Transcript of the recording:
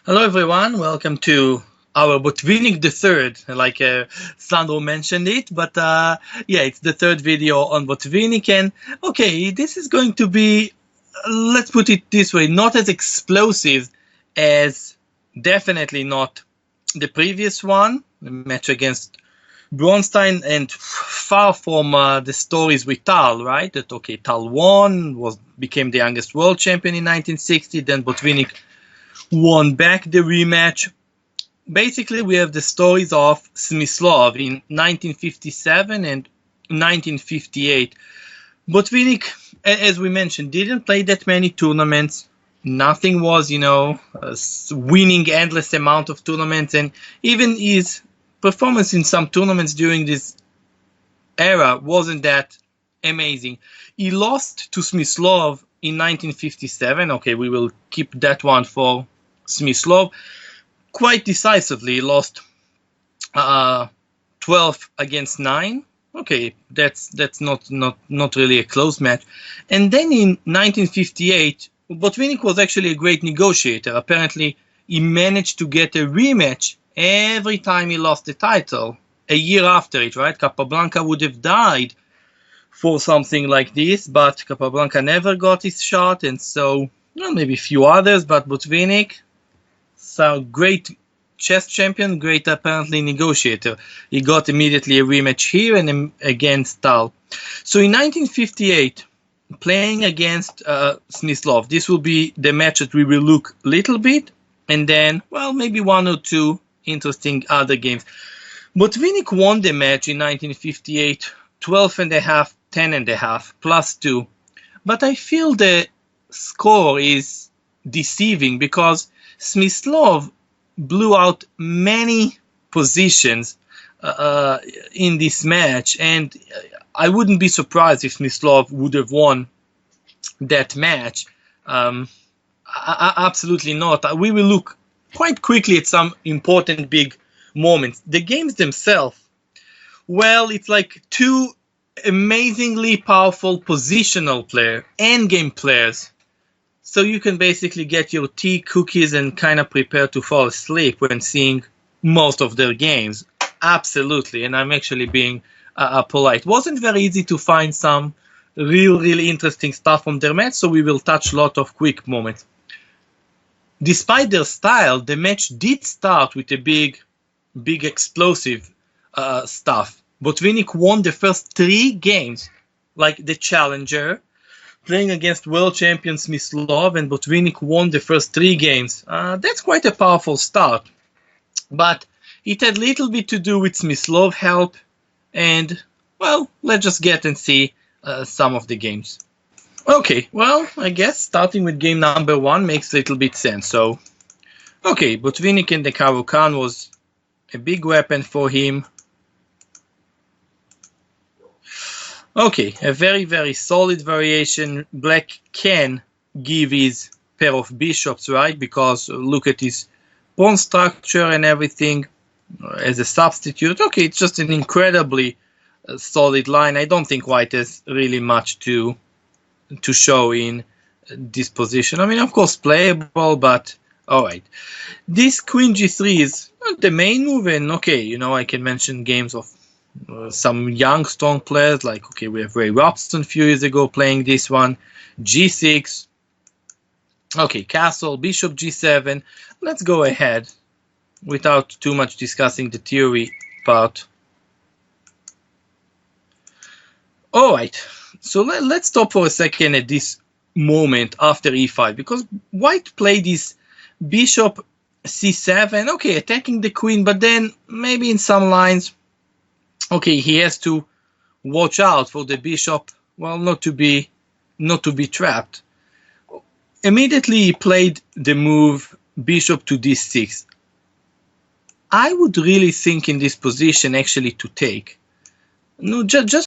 Hello everyone, welcome to our Botvinnik the third, like Sandro mentioned it, but yeah, it's the third video on Botvinnik, and okay, this is going to be, let's put it this way, not as explosive as, definitely not the previous one, the match against Bronstein, and far from the stories with Tal, right? That okay, Tal won, became the youngest world champion in 1960, then Botvinnik won back the rematch. Basically, we have the stories of Smyslov in 1957 and 1958. Botvinnik, as we mentioned, didn't play that many tournaments. Nothing was, winning endless amount of tournaments, and even his performance in some tournaments during this era wasn't that amazing. He lost to Smyslov in 1957. Okay, we will keep that one for Smyslov. Quite decisively, he lost 12 against 9. Okay, that's not really a close match. And then in 1958, Botvinnik was actually a great negotiator. Apparently, he managed to get a rematch every time he lost the title. A year after it, right? Capablanca would have died for something like this, but Capablanca never got his shot, and so maybe a few others, but Botvinnik, so great chess champion, great apparently negotiator. He got immediately a rematch here and against Tal. So in 1958, playing against Smyslov, this will be the match that we will look a little bit, and then, well, maybe one or two interesting other games. Botvinnik won the match in 1958, 12.5, 10.5, +2. But I feel the score is deceiving because Smyslov blew out many positions in this match, and I wouldn't be surprised if Smyslov would have won that match. Absolutely not. We will look quite quickly at some important big moments. The games themselves, well, it's like two amazingly powerful positional player, endgame players. So you can basically get your tea, cookies, and kind of prepare to fall asleep when seeing most of their games. Absolutely, and I'm actually being polite. Wasn't very easy to find some really interesting stuff from their match, so we will touch a lot of quick moments. Despite their style, the match did start with a big explosive stuff. Botvinnik won the first 3 games, like the challenger, playing against world champion Smyslov, and Botvinnik won the first 3 games. That's quite a powerful start. But it had little bit to do with Smyslov help, and, well, let's just get and see some of the games. Okay, well, I guess starting with game number 1 makes a little bit sense. So, okay, Botvinnik and the Caro-Kann was a big weapon for him. Okay, a very solid variation. Black can give his pair of bishops, right? Because look at his pawn structure and everything as a substitute. Okay, it's just an incredibly solid line. I don't think White has really much to show in this position. I mean, of course, playable, but alright. This Queen G3 is not the main move, and okay, I can mention games of some young, strong players, like, okay, we have Ray Robson a few years ago playing this one. G6. Okay, castle, bishop G7. Let's go ahead without too much discussing the theory part. Alright, so let's stop for a second at this moment after e5, because White played this bishop c7, okay, attacking the queen, but then maybe in some lines, okay, he has to watch out for the bishop, well, not to be trapped. Immediately he played the move bishop to d6. I would really think in this position actually to take. No, just